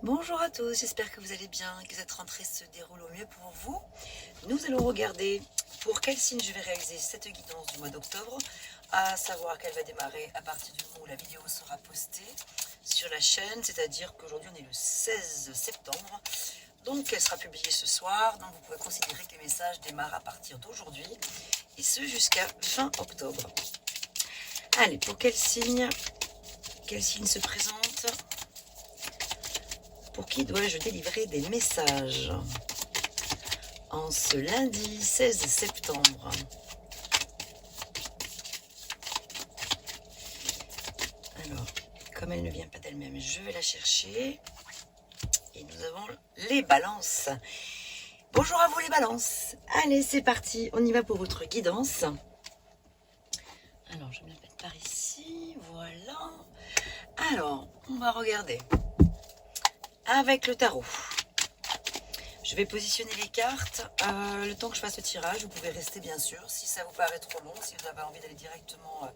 Bonjour à tous, j'espère que vous allez bien, que cette rentrée se déroule au mieux pour vous. Nous allons regarder pour quel signe je vais réaliser cette guidance du mois d'octobre, à savoir qu'elle va démarrer à partir du moment où la vidéo sera postée sur la chaîne, c'est-à-dire qu'aujourd'hui on est le 16 septembre, donc elle sera publiée ce soir, donc vous pouvez considérer que les messages démarrent à partir d'aujourd'hui, et ce jusqu'à fin octobre. Allez, pour quel signe se présente? Pour qui dois-je délivrer des messages en ce lundi 16 septembre? Alors, comme elle ne vient pas d'elle-même, je vais la chercher. Et nous avons les balances. Bonjour à vous les balances. Allez, c'est parti. On y va pour votre guidance. Alors, je vais me la mettre par ici. Voilà. Alors, on va regarder. Avec le tarot. Je vais positionner les cartes. Le temps que je fasse le tirage, vous pouvez rester bien sûr. Si ça vous paraît trop long, si vous avez envie d'aller directement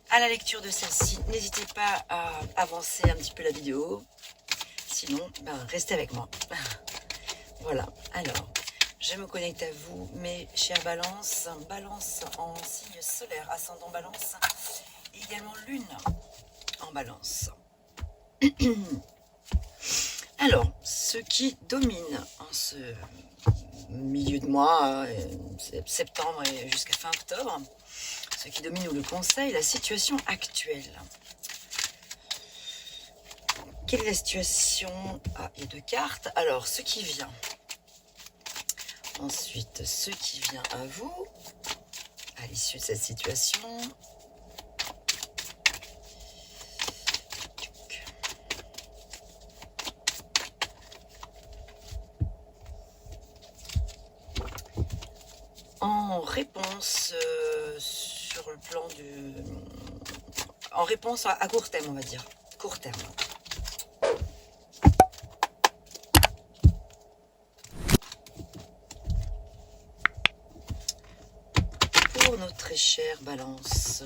à la lecture de celle-ci, n'hésitez pas à avancer un petit peu la vidéo. Sinon, restez avec moi. Voilà. Alors, je me connecte à vous, mes chers balances. Balance en signe solaire, ascendant balance. Et également lune en balance. Alors, ce qui domine en ce milieu de mois, septembre et jusqu'à fin octobre, ce qui domine ou le conseil, la situation actuelle. Quelle est la situation? Ah, il y a deux cartes. Alors, ce qui vient. Ensuite, ce qui vient à vous, à l'issue de cette situation. En réponse sur le plan du... En réponse à court terme, on va dire. Court terme. Pour notre très chère balance.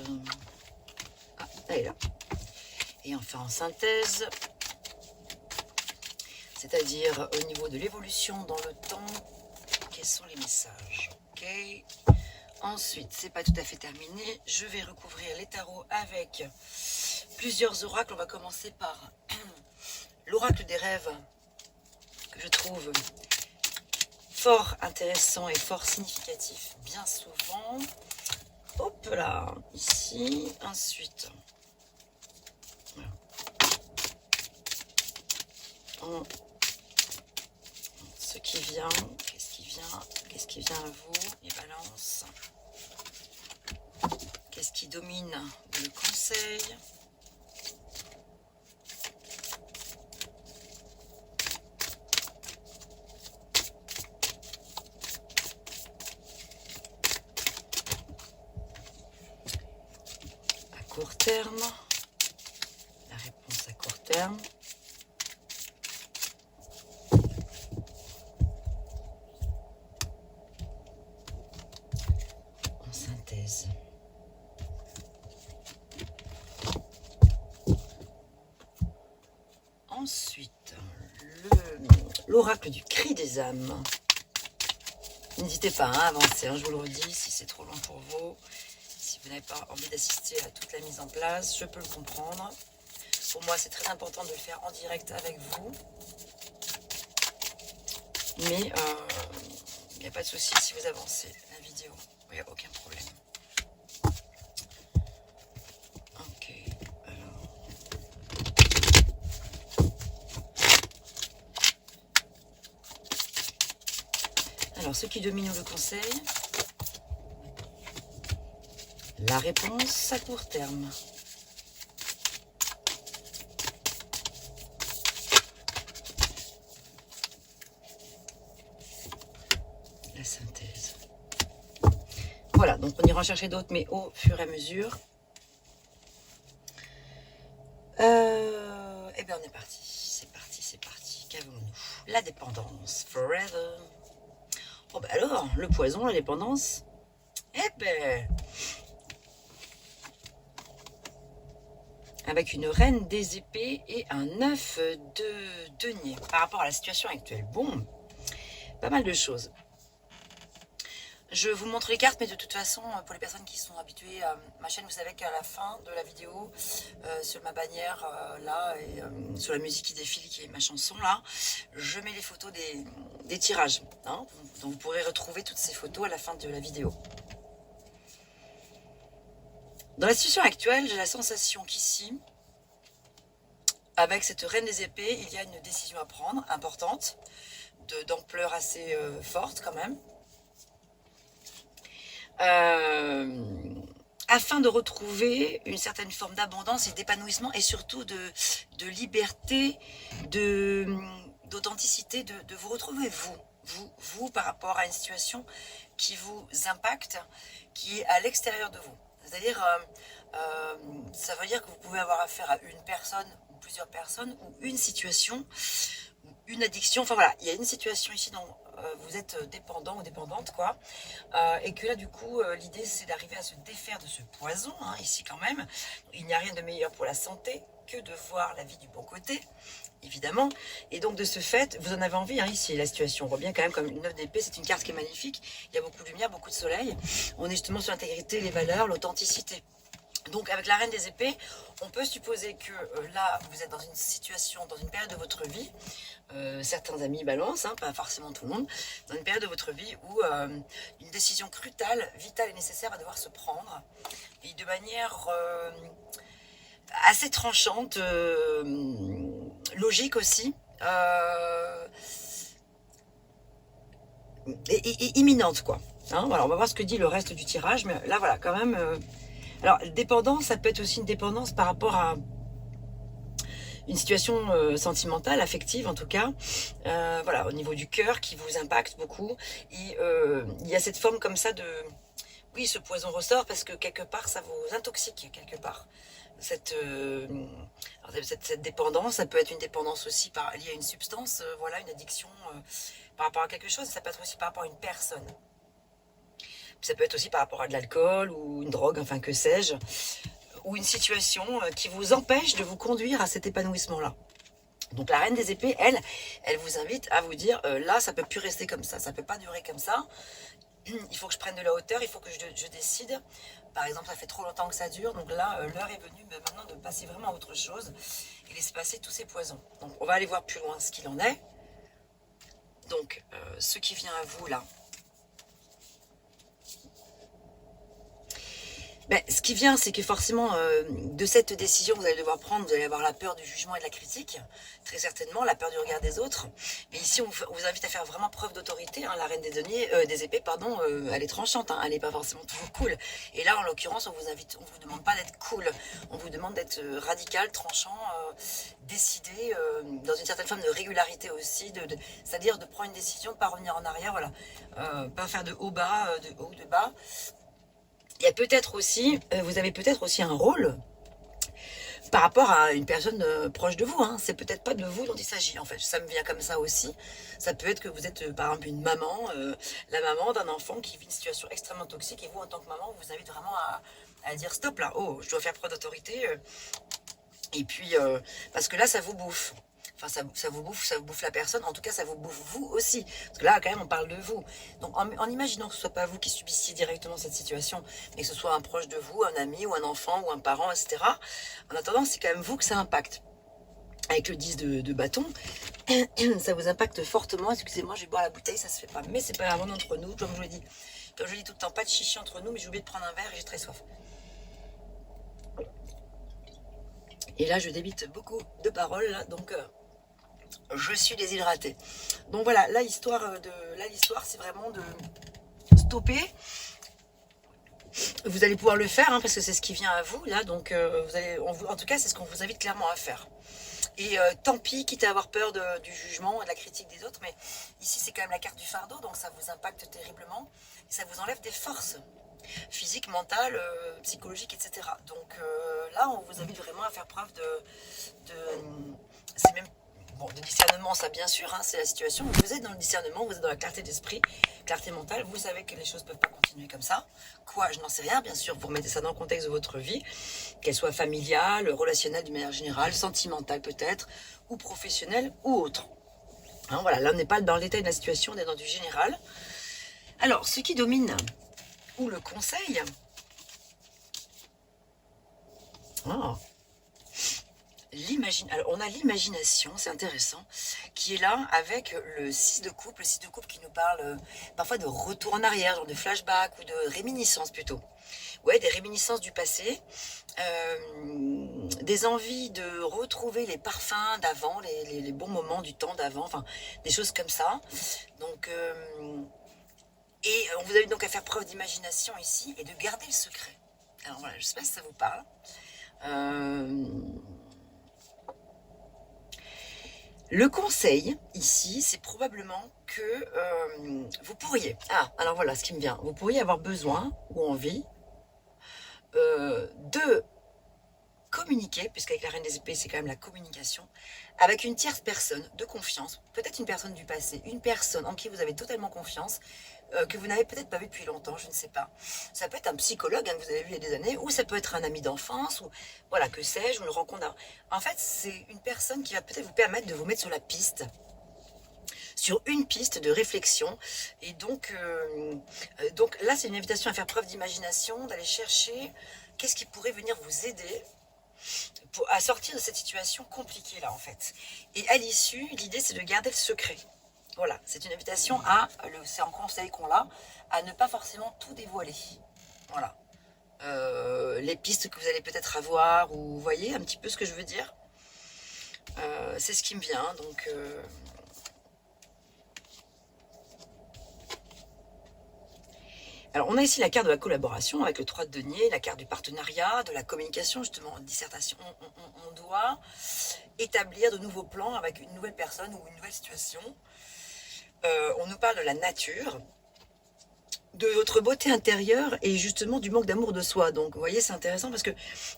Ah, elle est là. Et enfin en synthèse. C'est-à-dire au niveau de l'évolution dans le temps, quels sont les messages? Ok. Ensuite, c'est pas tout à fait terminé. Je vais recouvrir les tarots avec plusieurs oracles. On va commencer par l'oracle des rêves, que je trouve fort intéressant et fort significatif, bien souvent. Hop là, ici. Ensuite, voilà. Ce qui vient, qu'est-ce qui vient à vous, les balances? Qu'est-ce qui domine le conseil? À court terme, la réponse à court terme. En synthèse. Ensuite, l'oracle du cri des âmes. N'hésitez pas à avancer, je vous le redis, si c'est trop long pour vous, si vous n'avez pas envie d'assister à toute la mise en place, je peux le comprendre. Pour moi, c'est très important de le faire en direct avec vous. Mais il n'y a pas de souci si vous avancez la vidéo, il n'y a aucun problème. Ok, alors ce qui domine le conseil, la réponse à court terme. La synthèse. Voilà, donc on ira en chercher d'autres, mais au fur et à mesure. Eh bien, on est parti. C'est parti, c'est parti. Qu'avons-nous? La dépendance. Forever. Oh, bah alors, le poison, la dépendance. Eh ben. avec une reine des épées et un 9 de denier. Par rapport à la situation actuelle, bon, pas mal de choses. Je vous montre les cartes, mais de toute façon, pour les personnes qui sont habituées à ma chaîne, vous savez qu'à la fin de la vidéo, sur ma bannière là, et sur la musique qui défile, qui est ma chanson là, je mets les photos des tirages. Hein, donc vous pourrez retrouver toutes ces photos à la fin de la vidéo. Dans la situation actuelle, j'ai la sensation qu'ici, avec cette reine des épées, il y a une décision à prendre, importante, d'ampleur assez forte quand même. Afin de retrouver une certaine forme d'abondance et d'épanouissement et surtout de liberté, d'authenticité, de vous retrouver vous par rapport à une situation qui vous impacte, qui est à l'extérieur de vous. C'est-à-dire, ça veut dire que vous pouvez avoir affaire à une personne ou plusieurs personnes ou une situation, ou une addiction. Enfin voilà, il y a une situation ici dont vous êtes dépendant ou dépendante, quoi. Et que là, du coup, l'idée, c'est d'arriver à se défaire de ce poison, hein, ici quand même. Il n'y a rien de meilleur pour la santé que de voir la vie du bon côté, évidemment. Et donc, de ce fait, vous en avez envie, hein, ici, la situation. On voit bien quand même comme une 9 d'épée, c'est une carte qui est magnifique. Il y a beaucoup de lumière, beaucoup de soleil. On est justement sur l'intégrité, les valeurs, l'authenticité. Donc avec la reine des épées, on peut supposer que là, vous êtes dans une situation, dans une période de votre vie, certains amis balancent, hein, pas forcément tout le monde, dans une période de votre vie où une décision cruciale, vitale et nécessaire va devoir se prendre, et de manière assez tranchante, logique aussi, et imminente, quoi. Hein, voilà, on va voir ce que dit le reste du tirage, mais là, voilà, quand même... Alors, dépendance, ça peut être aussi une dépendance par rapport à une situation sentimentale, affective en tout cas, voilà, au niveau du cœur qui vous impacte beaucoup. Et il y a cette forme comme ça de... Oui, ce poison ressort parce que quelque part, ça vous intoxique, quelque part. Cette dépendance, ça peut être une dépendance aussi liée à une substance, voilà, une addiction par rapport à quelque chose. Ça peut être aussi par rapport à une personne. Ça peut être aussi par rapport à de l'alcool ou une drogue, enfin que sais-je, ou une situation qui vous empêche de vous conduire à cet épanouissement-là. Donc la reine des épées, elle vous invite à vous dire, là, ça ne peut plus rester comme ça ne peut pas durer comme ça. Il faut que je prenne de la hauteur, il faut que je décide. Par exemple, ça fait trop longtemps que ça dure, donc là, l'heure est venue maintenant de passer vraiment à autre chose et laisser passer tous ces poisons. Donc on va aller voir plus loin ce qu'il en est. Donc, ce qui vient à vous là, ben, ce qui vient, c'est que forcément, de cette décision, vous allez devoir prendre, vous allez avoir la peur du jugement et de la critique, très certainement, la peur du regard des autres. Mais ici, on vous invite à faire vraiment preuve d'autorité. Hein, la reine des épées, pardon, elle est tranchante, hein, elle n'est pas forcément toujours cool. Et là, en l'occurrence, on vous demande pas d'être cool, on vous demande d'être radical, tranchant, décidé, dans une certaine forme de régularité aussi, c'est-à-dire de prendre une décision, de ne pas revenir en arrière, voilà, pas faire de haut bas, de haut de bas. Il y a peut-être aussi, vous avez peut-être aussi un rôle par rapport à une personne proche de vous. Hein. C'est peut-être pas de vous dont il s'agit, en fait. Ça me vient comme ça aussi. Ça peut être que vous êtes, par exemple, une maman, la maman d'un enfant qui vit une situation extrêmement toxique, et vous, en tant que maman, vous invite vraiment à dire stop là, oh, je dois faire preuve d'autorité. Et puis, parce que là, ça vous bouffe. Enfin, ça vous bouffe la personne. En tout cas, ça vous bouffe vous aussi. Parce que là, quand même, on parle de vous. Donc, en imaginant que ce ne soit pas vous qui subissiez directement cette situation, mais que ce soit un proche de vous, un ami ou un enfant ou un parent, etc. En attendant, c'est quand même vous que ça impacte. Avec le 10 de bâton, ça vous impacte fortement. Excusez-moi, je vais boire la bouteille, ça se fait pas. Mais c'est pas grave, entre nous, comme je le dis. Comme je le dis tout le temps, pas de chichi entre nous, mais j'ai oublié de prendre un verre et j'ai très soif. Et là, je débite beaucoup de paroles, là, donc... je suis déshydratée. Donc voilà, l'histoire, c'est vraiment de stopper. Vous allez pouvoir le faire, hein, parce que c'est ce qui vient à vous, là. Donc, en tout cas, c'est ce qu'on vous invite clairement à faire. Et tant pis, quitte à avoir peur du jugement et de la critique des autres, mais ici, c'est quand même la carte du fardeau, donc ça vous impacte terriblement. Et ça vous enlève des forces physiques, mentales, psychologiques, etc. Donc là, on vous invite vraiment à faire preuve c'est même bon, de discernement, ça bien sûr, hein, c'est la situation. Vous êtes dans le discernement, vous êtes dans la clarté d'esprit, clarté mentale. Vous savez que les choses ne peuvent pas continuer comme ça. Quoi, je n'en sais rien, bien sûr. Vous remettez ça dans le contexte de votre vie, qu'elle soit familiale, relationnelle d'une manière générale, sentimentale peut-être, ou professionnelle, ou autre. Hein, voilà, là on n'est pas dans le détail de la situation, on est dans du général. Alors, ce qui domine, ou le conseil... Oh. Alors, on a l'imagination, c'est intéressant, qui est là avec le 6 de coupe. Le 6 de coupe qui nous parle parfois de retour en arrière, genre de flashback ou de réminiscence plutôt. Ouais, des réminiscences du passé, des envies de retrouver les parfums d'avant, les bons moments du temps d'avant, enfin des choses comme ça. Donc, et vous avez donc à faire preuve d'imagination ici et de garder le secret. Alors voilà, je ne sais pas si ça vous parle. Le conseil, ici, c'est probablement que vous pourriez... Ah, alors voilà ce qui me vient. Vous pourriez avoir besoin ou envie de communiquer, puisqu'avec la Reine des Épées, c'est quand même la communication, avec une tierce personne de confiance, peut-être une personne du passé, une personne en qui vous avez totalement confiance, que vous n'avez peut-être pas vu depuis longtemps, je ne sais pas. Ça peut être un psychologue que vous avez vu il y a des années, ou ça peut être un ami d'enfance, ou voilà, que sais-je, ou une rencontre. En fait, c'est une personne qui va peut-être vous permettre de vous mettre sur la piste, sur une piste de réflexion. Et donc là, c'est une invitation à faire preuve d'imagination, d'aller chercher qu'est-ce qui pourrait venir vous aider à sortir de cette situation compliquée là en fait. Et à l'issue, l'idée c'est de garder le secret. Voilà, c'est une invitation à, c'est un conseil qu'on a, à ne pas forcément tout dévoiler. Voilà. Les pistes que vous allez peut-être avoir, ou vous voyez un petit peu ce que je veux dire. C'est ce qui me vient, donc... Alors, on a ici la carte de la collaboration avec le 3 de denier, la carte du partenariat, de la communication, justement, en dissertation. On doit établir de nouveaux plans avec une nouvelle personne ou une nouvelle situation. On nous parle de la nature, de votre beauté intérieure et justement du manque d'amour de soi. Donc, vous voyez, c'est intéressant parce que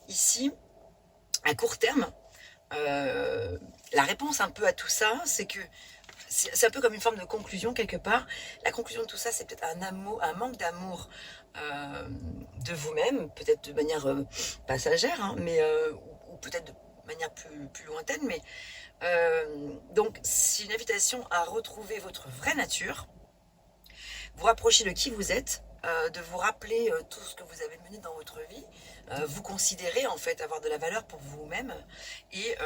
ici, à court terme, la réponse un peu à tout ça, c'est que c'est un peu comme une forme de conclusion quelque part. La conclusion de tout ça, c'est peut-être un manque d'amour de vous-même, peut-être de manière passagère, hein, mais ou peut-être de manière plus lointaine. Mais donc, c'est une invitation à retrouver votre vraie nature, vous rapprocher de qui vous êtes, de vous rappeler tout ce que vous avez mené dans votre vie, vous considérer en fait avoir de la valeur pour vous-même et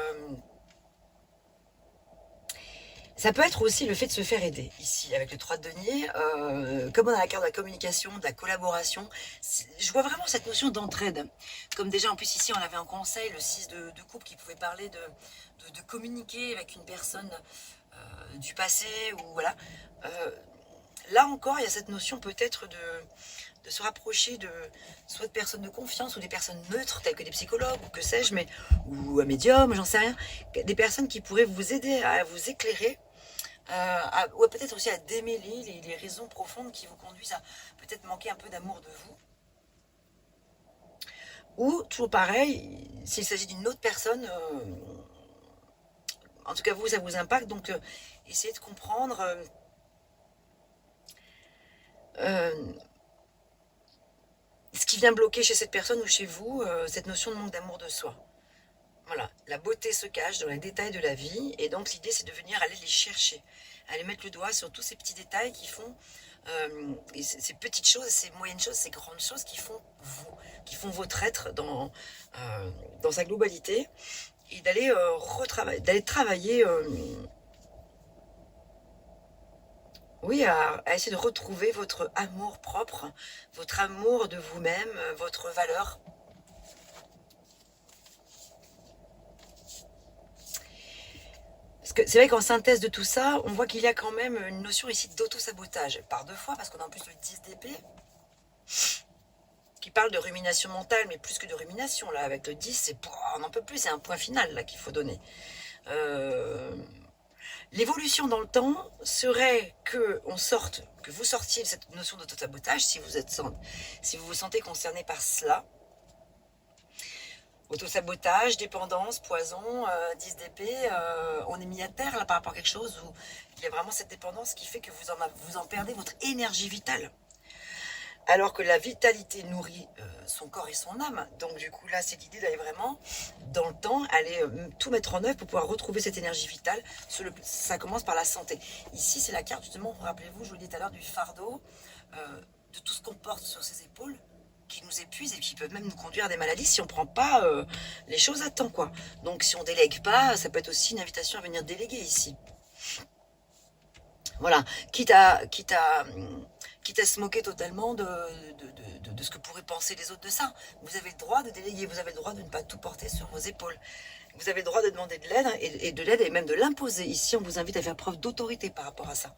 ça peut être aussi le fait de se faire aider, ici, avec le 3 de denier, comme on a la carte de la communication, de la collaboration, je vois vraiment cette notion d'entraide. Comme déjà, en plus, ici, on avait un conseil, le 6 de coupe, qui pouvait parler de communiquer avec une personne du passé, ou voilà. Là encore, il y a cette notion peut-être de se rapprocher de soit de personnes de confiance ou des personnes neutres telles que des psychologues ou que sais-je, mais ou un médium, j'en sais rien, des personnes qui pourraient vous aider à vous éclairer, ou peut-être aussi à démêler les raisons profondes qui vous conduisent à peut-être manquer un peu d'amour de vous. Ou toujours pareil, s'il s'agit d'une autre personne, en tout cas vous, ça vous impacte, donc essayez de comprendre. Ce qui vient bloquer chez cette personne ou chez vous, cette notion de manque d'amour de soi. Voilà, la beauté se cache dans les détails de la vie, et donc l'idée c'est de venir aller les chercher, aller mettre le doigt sur tous ces petits détails qui font, et ces petites choses, ces moyennes choses, ces grandes choses qui font vous, qui font votre être dans sa globalité, et d'aller d'aller travailler, oui, à essayer de retrouver votre amour propre, votre amour de vous-même, votre valeur. Parce que c'est vrai qu'en synthèse de tout ça, on voit qu'il y a quand même une notion ici d'auto-sabotage. Par deux fois, parce qu'on a en plus le 10 d'épée, qui parle de rumination mentale, mais plus que de rumination, là, avec le 10, c'est, on n'en peut plus, c'est un point final, là, qu'il faut donner. L'évolution dans le temps serait que vous sortiez de cette notion d'auto-sabotage, si vous vous sentez concerné par cela. Autosabotage, dépendance, poison, 10 d'épée, on est mis à terre là par rapport à quelque chose où il y a vraiment cette dépendance qui fait que vous en perdez votre énergie vitale. Alors que la vitalité nourrit son corps et son âme. Donc du coup là c'est l'idée d'aller vraiment dans le temps, aller tout mettre en œuvre pour pouvoir retrouver cette énergie vitale. Ça commence par la santé. Ici c'est la carte justement, rappelez-vous, je vous le disais tout à l'heure, du fardeau, de tout ce qu'on porte sur ses épaules, qui nous épuisent et qui peuvent même nous conduire à des maladies si on ne prend pas les choses à temps, quoi. Donc si on délègue pas, ça peut être aussi une invitation à venir déléguer ici. Voilà, quitte à se moquer totalement de ce que pourraient penser les autres de ça. Vous avez le droit de déléguer, vous avez le droit de ne pas tout porter sur vos épaules. Vous avez le droit de demander de l'aide et même de l'imposer. Ici, on vous invite à faire preuve d'autorité par rapport à ça.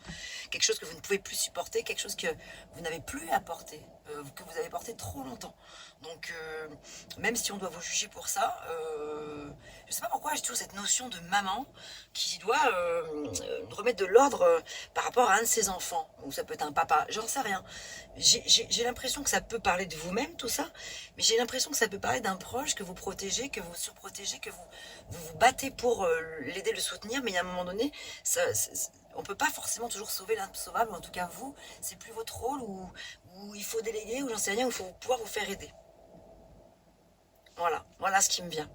Quelque chose que vous ne pouvez plus supporter, quelque chose que vous n'avez plus à porter, que vous avez porté trop longtemps. Donc, même si on doit vous juger pour ça, je ne sais pas pourquoi j'ai toujours cette notion de maman qui doit remettre de l'ordre par rapport à un de ses enfants, ou ça peut être un papa, j'en sais rien. J'ai l'impression que ça peut parler de vous-même, tout ça, mais j'ai l'impression que ça peut parler d'un proche que vous protégez, que vous surprotégez, que vous battez pour l'aider, le soutenir, mais à un moment donné, on ne peut pas forcément toujours sauver l'insauvable, ou en tout cas vous, c'est plus votre rôle, ou il faut déléguer, ou j'en sais rien, ou il faut pouvoir vous faire aider. Voilà ce qui me vient.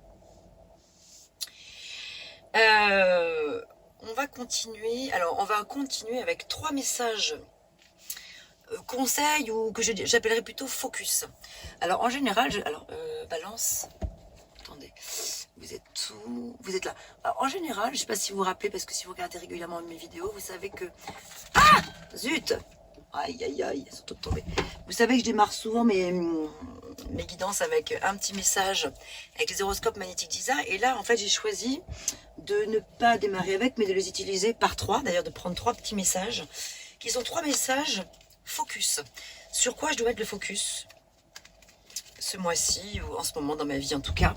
On va continuer. Alors, on va continuer avec 3 messages conseils ou que j'appellerais plutôt focus. Alors, en général, Balance. Attendez, vous êtes où? Vous êtes là. Alors, en général, je ne sais pas si vous vous rappelez, parce que si vous regardez régulièrement mes vidéos, vous savez que... Ah! Zut! Aïe, aïe, aïe, elles sont toutes tombées. Vous savez que je démarre souvent mes guidances avec un petit message avec les horoscopes magnétiques d'Isa. Et là, en fait, j'ai choisi de ne pas démarrer avec, mais de les utiliser par 3. D'ailleurs, de prendre 3 petits messages, qui sont 3 messages focus. Sur quoi je dois mettre le focus ce mois-ci, ou en ce moment dans ma vie en tout cas,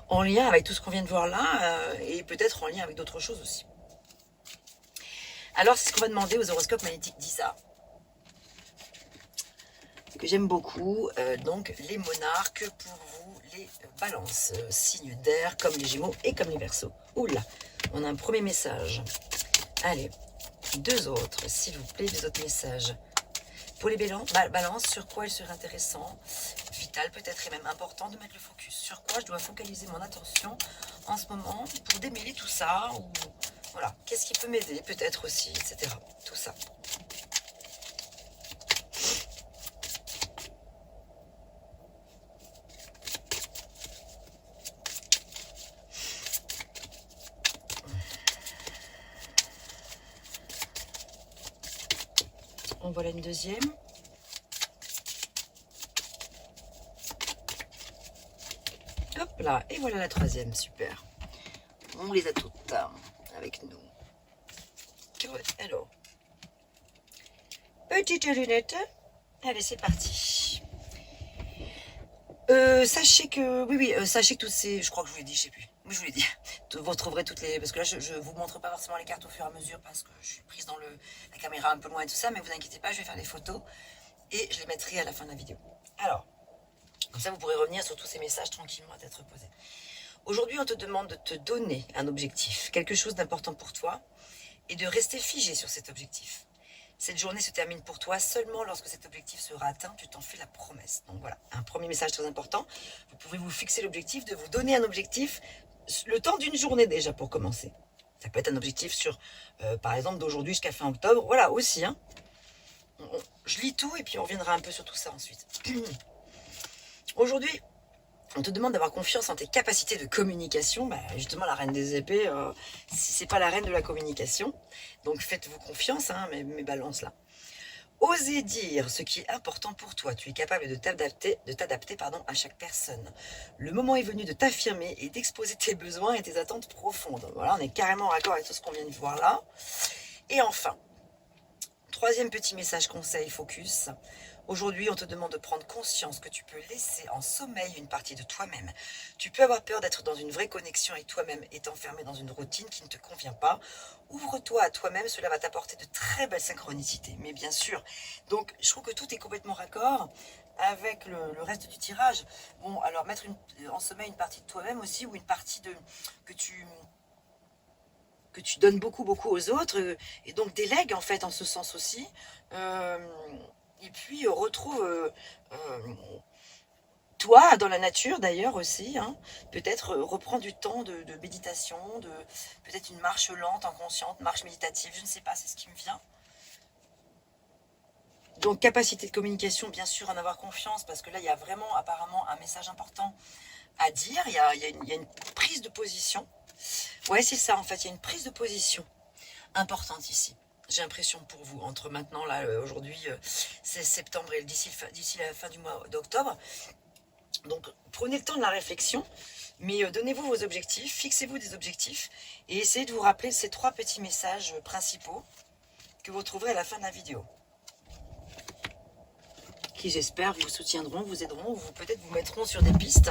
en lien avec tout ce qu'on vient de voir là, et peut-être en lien avec d'autres choses aussi. Alors, c'est ce qu'on va demander aux horoscopes magnétiques d'Isa, que j'aime beaucoup, donc les monarques pour vous, les balances, signes d'air comme les gémeaux et comme les verseaux. Oula, on a un premier message. Allez, 2 autres, s'il vous plaît, 2 autres messages. Pour les balances, sur quoi il serait intéressant, vital peut-être et même important de mettre le focus. Sur quoi je dois focaliser mon attention en ce moment pour démêler tout ça, ou voilà, qu'est-ce qui peut m'aider peut-être aussi, etc. Tout ça. En voilà une deuxième. Hop là, et voilà la troisième, super. On les a toutes avec nous. Alors, petite lunette. Allez, c'est parti. Sachez que, sachez que tous ces, je crois que je vous l'ai dit, je sais plus. Oui, je vous l'ai dit. Vous retrouverez toutes les, parce que là, je vous montre pas forcément les cartes au fur et à mesure parce que je suis prise dans la caméra un peu loin et tout ça, mais vous inquiétez pas, je vais faire des photos et je les mettrai à la fin de la vidéo. Alors, comme ça, vous pourrez revenir sur tous ces messages tranquillement à tête reposée. Aujourd'hui, on te demande de te donner un objectif, quelque chose d'important pour toi, et de rester figé sur cet objectif. Cette journée se termine pour toi seulement lorsque cet objectif sera atteint, tu t'en fais la promesse. Donc voilà, un premier message très important. Vous pouvez vous fixer l'objectif de vous donner un objectif, le temps d'une journée déjà pour commencer. Ça peut être un objectif sur, par exemple, d'aujourd'hui jusqu'à fin octobre. Voilà, aussi. Hein. Je lis tout et puis on reviendra un peu sur tout ça ensuite. Aujourd'hui, on te demande d'avoir confiance en tes capacités de communication. Justement, la reine des épées, c'est pas la reine de la communication. Donc faites-vous confiance, hein, mes balances là. Osez dire ce qui est important pour toi. Tu es capable de t'adapter à chaque personne. Le moment est venu de t'affirmer et d'exposer tes besoins et tes attentes profondes. Voilà, on est carrément en accord avec tout ce qu'on vient de voir là. Et enfin, Troisième petit message conseil focus. Aujourd'hui, on te demande de prendre conscience que tu peux laisser en sommeil une partie de toi-même. Tu peux avoir peur d'être dans une vraie connexion avec toi-même et t'enfermer dans une routine qui ne te convient pas. Ouvre-toi à toi-même, cela va t'apporter de très belles synchronicités. Mais bien sûr, donc je trouve que tout est complètement raccord avec le reste du tirage. Bon, alors mettre en sommeil une partie de toi-même aussi, ou une partie que tu donnes beaucoup aux autres, et donc délègue en fait en ce sens aussi. Euh, et puis retrouve toi dans la nature d'ailleurs aussi, hein. Peut-être reprends du temps de méditation, peut-être une marche lente en consciente, marche méditative, je ne sais pas, c'est ce qui me vient. Donc capacité de communication, bien sûr, en avoir confiance, parce que là il y a vraiment apparemment un message important à dire, il y a une prise de position. Ouais, c'est ça en fait, il y a une prise de position importante ici. J'ai l'impression pour vous, entre maintenant, là, aujourd'hui, c'est septembre et d'ici la fin du mois d'octobre. Donc, prenez le temps de la réflexion, mais donnez-vous vos objectifs, fixez-vous des objectifs, et essayez de vous rappeler ces 3 petits messages principaux que vous trouverez à la fin de la vidéo. Qui, j'espère, vous soutiendront, vous aideront, ou peut-être vous mettront sur des pistes.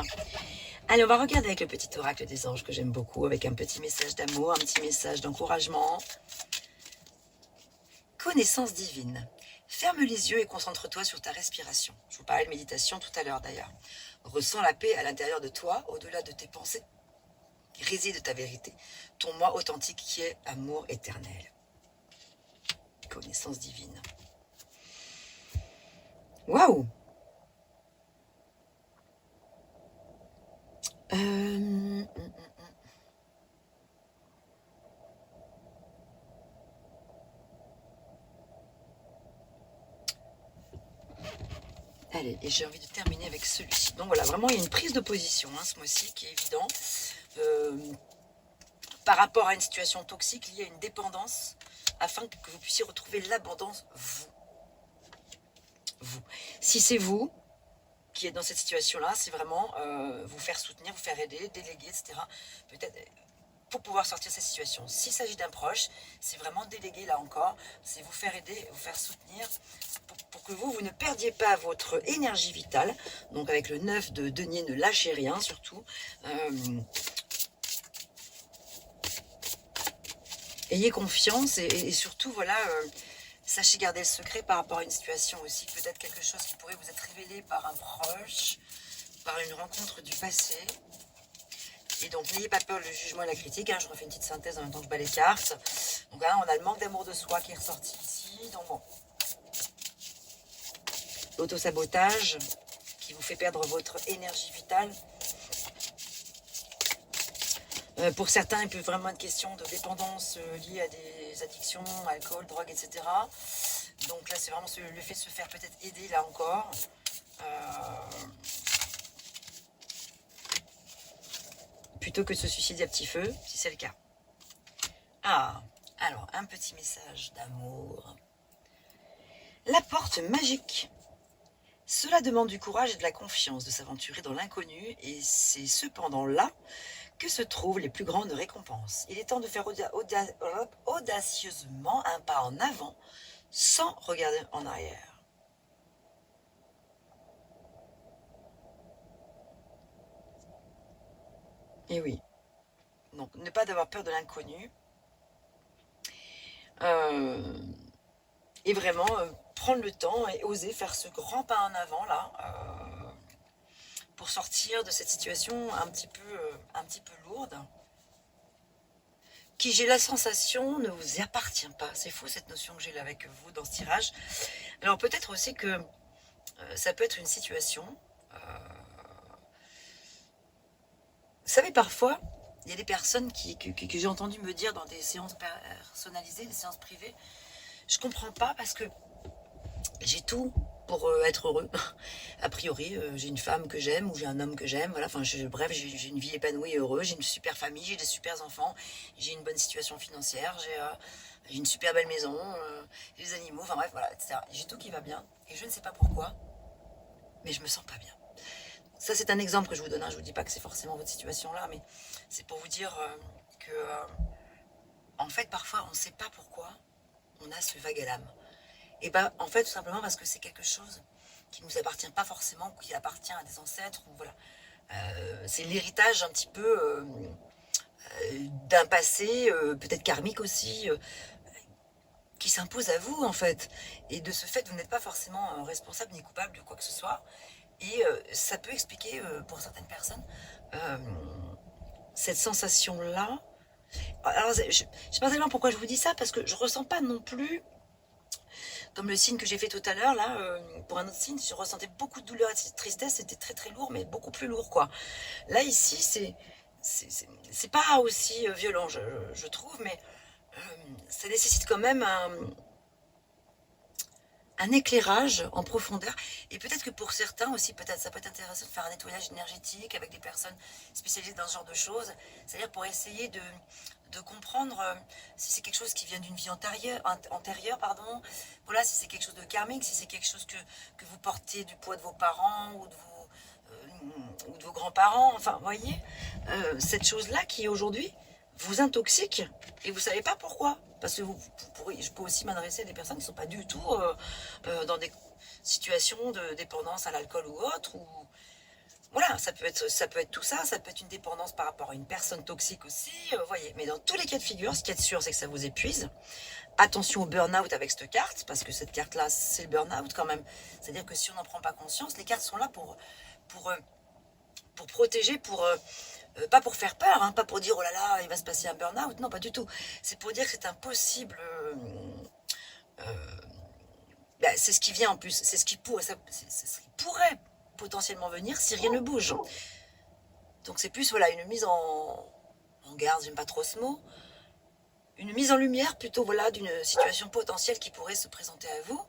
Allez, on va regarder avec le petit oracle des anges que j'aime beaucoup, avec un petit message d'amour, un petit message d'encouragement. Connaissance divine. Ferme les yeux et concentre-toi sur ta respiration. Je vous parlais de méditation tout à l'heure d'ailleurs. Ressens la paix à l'intérieur de toi, au-delà de tes pensées. Réside ta vérité, ton moi authentique qui est amour éternel. Connaissance divine. Waouh! Allez, et j'ai envie de terminer avec celui-ci. Donc voilà, vraiment, il y a une prise de position ce mois-ci qui est évident. Par rapport à une situation toxique liée à une dépendance, afin que vous puissiez retrouver l'abondance, vous. Si c'est vous qui êtes dans cette situation-là, c'est vraiment vous faire soutenir, vous faire aider, déléguer, etc. Peut-être pour pouvoir sortir de cette situation. S'il s'agit d'un proche, c'est vraiment déléguer là encore, c'est vous faire aider, vous faire soutenir, pour que vous ne perdiez pas votre énergie vitale. Donc avec le 9 de denier, ne lâchez rien surtout. Ayez confiance et surtout, voilà, sachez garder le secret par rapport à une situation aussi. Peut-être quelque chose qui pourrait vous être révélé par un proche, par une rencontre du passé. Et donc, n'ayez pas peur du jugement et la critique. Je refais une petite synthèse en même temps que je bats les cartes. Donc là, on a le manque d'amour de soi qui est ressorti ici. Donc bon, l'auto-sabotage qui vous fait perdre votre énergie vitale. Pour certains, il peut vraiment être question de dépendance liée à des addictions, alcool, drogue, etc. Donc là, c'est vraiment le fait de se faire peut-être aider, là encore. Plutôt que de se suicider à petit feu, si c'est le cas. Alors, un petit message d'amour. La porte magique. Cela demande du courage et de la confiance de s'aventurer dans l'inconnu, et c'est cependant là que se trouvent les plus grandes récompenses. Il est temps de faire audacieusement un pas en avant, sans regarder en arrière. Et oui. Donc, ne pas avoir peur de l'inconnu. Et vraiment prendre le temps et oser faire ce grand pas en avant là, pour sortir de cette situation un petit peu lourde, qui, j'ai la sensation, ne vous appartient pas. C'est fou cette notion que j'ai là avec vous dans ce tirage. Alors peut-être aussi que ça peut être une situation. Vous savez, parfois, il y a des personnes que j'ai entendu me dire dans des séances personnalisées, des séances privées, je comprends pas parce que j'ai tout pour être heureux. A priori, j'ai une femme que j'aime ou j'ai un homme que j'aime. Voilà, enfin, bref, j'ai une vie épanouie et heureuse. J'ai une super famille, j'ai des super enfants, j'ai une bonne situation financière, j'ai une super belle maison, j'ai des animaux, enfin bref, voilà, etc. J'ai tout qui va bien et je ne sais pas pourquoi, mais je me sens pas bien. Ça, c'est un exemple que je vous donne. Je vous dis pas que c'est forcément votre situation là, mais c'est pour vous dire que, en fait, parfois, on ne sait pas pourquoi on a ce vague à l'âme. Et ben en fait tout simplement parce que c'est quelque chose qui ne nous appartient pas forcément, ou qui appartient à des ancêtres, ou voilà. C'est l'héritage un petit peu d'un passé, peut-être karmique aussi, qui s'impose à vous en fait. Et de ce fait, vous n'êtes pas forcément responsable ni coupable de quoi que ce soit. Et ça peut expliquer pour certaines personnes euh, cette sensation-là. Alors, je ne sais pas tellement pourquoi je vous dis ça, parce que je ressens pas non plus, comme le signe que j'ai fait tout à l'heure, là, pour un autre signe, je ressentais beaucoup de douleur et de tristesse, c'était très très lourd, mais beaucoup plus lourd, quoi. Là, ici, c'est pas aussi violent, je trouve, mais ça nécessite quand même un éclairage en profondeur. Et peut-être que pour certains aussi, peut-être ça peut être intéressant de faire un nettoyage énergétique avec des personnes spécialisées dans ce genre de choses. C'est-à-dire pour essayer de comprendre si c'est quelque chose qui vient d'une vie antérieure, pardon. Voilà, si c'est quelque chose de karmique, si c'est quelque chose que vous portez du poids de vos parents ou de vos grands-parents. Enfin, vous voyez, cette chose-là qui aujourd'hui vous intoxique et vous savez pas pourquoi. Parce que je peux aussi m'adresser à des personnes qui ne sont pas du tout dans des situations de dépendance à l'alcool ou autre. Ou voilà, ça peut être tout ça. Ça peut être une dépendance par rapport à une personne toxique aussi. Voyez. Mais dans tous les cas de figure, ce qui est sûr, c'est que ça vous épuise. Attention au burn-out avec cette carte, parce que cette carte-là, c'est le burn-out quand même. C'est-à-dire que si on n'en prend pas conscience, les cartes sont là pour protéger, pas pour faire peur, hein, pas pour dire oh là là, il va se passer un burn-out, non, pas du tout. C'est pour dire que c'est impossible. C'est ce qui vient en plus, c'est ce qui pourrait potentiellement venir si rien ne bouge. Donc c'est plus voilà une mise en garde, j'aime pas trop ce mot, une mise en lumière plutôt voilà d'une situation potentielle qui pourrait se présenter à vous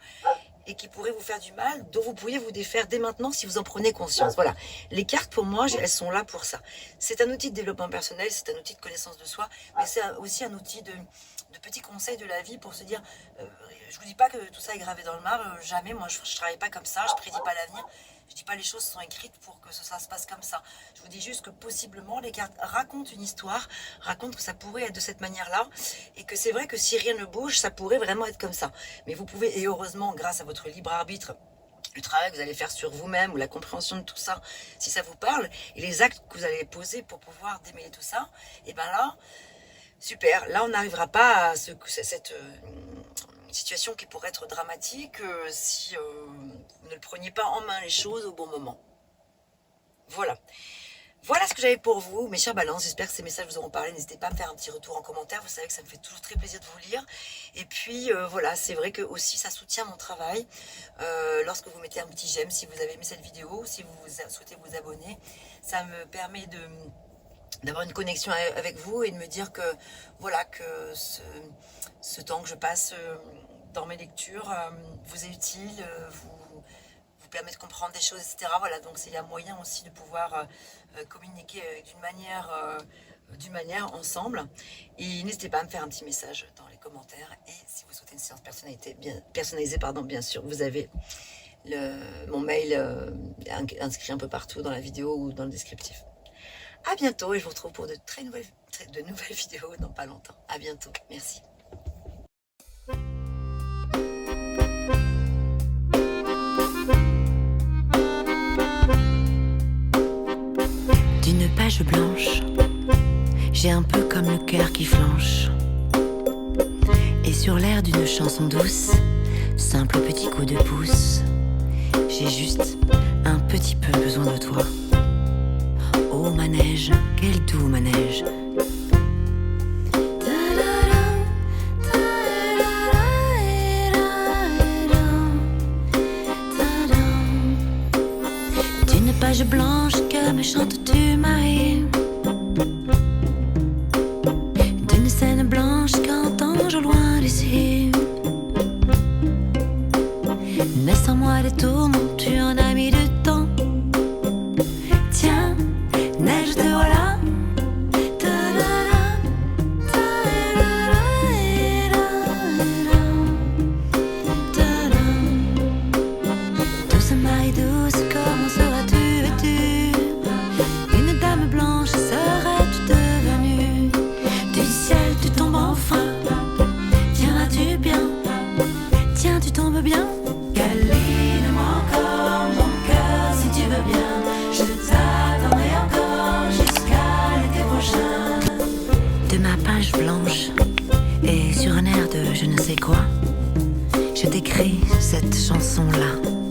et qui pourrait vous faire du mal, dont vous pourriez vous défaire dès maintenant si vous en prenez conscience. Voilà, les cartes pour moi, elles sont là pour ça. C'est un outil de développement personnel, c'est un outil de connaissance de soi, mais c'est aussi un outil de petits conseils de la vie pour se dire, je vous dis pas que tout ça est gravé dans le marbre, jamais, moi je travaille pas comme ça, je prédis pas l'avenir, je dis pas les choses sont écrites pour que ça se passe comme ça. Je vous dis juste que possiblement les cartes racontent une histoire, racontent que ça pourrait être de cette manière-là, et que c'est vrai que si rien ne bouge, ça pourrait vraiment être comme ça. Mais vous pouvez, et heureusement, grâce à votre libre arbitre, le travail que vous allez faire sur vous-même ou la compréhension de tout ça, si ça vous parle, et les actes que vous allez poser pour pouvoir démêler tout ça, et bien là, super, là on n'arrivera pas à cette situation qui pourrait être dramatique si vous ne le preniez pas en main les choses au bon moment. Voilà. Voilà ce que j'avais pour vous, mes chers balances. J'espère que ces messages vous auront parlé. N'hésitez pas à me faire un petit retour en commentaire. Vous savez que ça me fait toujours très plaisir de vous lire. Et puis, voilà, c'est vrai que aussi ça soutient mon travail. Lorsque vous mettez un petit j'aime, si vous avez aimé cette vidéo, si vous souhaitez vous abonner, ça me permet d'avoir une connexion avec vous et de me dire que, voilà, que ce temps que je passe dans mes lectures vous est utile, vous permet de comprendre des choses, etc. Voilà, donc il y a moyen aussi de pouvoir communiquer d'une manière ensemble. Et n'hésitez pas à me faire un petit message dans les commentaires. Et si vous souhaitez une séance personnalisée, bien sûr, vous avez mon mail inscrit un peu partout dans la vidéo ou dans le descriptif. À bientôt et je vous retrouve pour de nouvelles vidéos dans pas longtemps. À bientôt. Merci. D'une page blanche, j'ai un peu comme le cœur qui flanche. Et sur l'air d'une chanson douce, simple petit coup de pouce, j'ai juste un petit peu besoin de toi. Oh manège, quel doux manège. D'une page blanche que me chantes-tu Marie, d'une scène blanche qu'entends-je au loin d'ici. Naissent en moi des tourments, tu en as mis du temps. Tiens, neige te voilà. Douce Marie douce, comment seras-tu vêtue? Une dame blanche blanche. Et sur un air de je ne sais quoi, je t'écris cette chanson-là.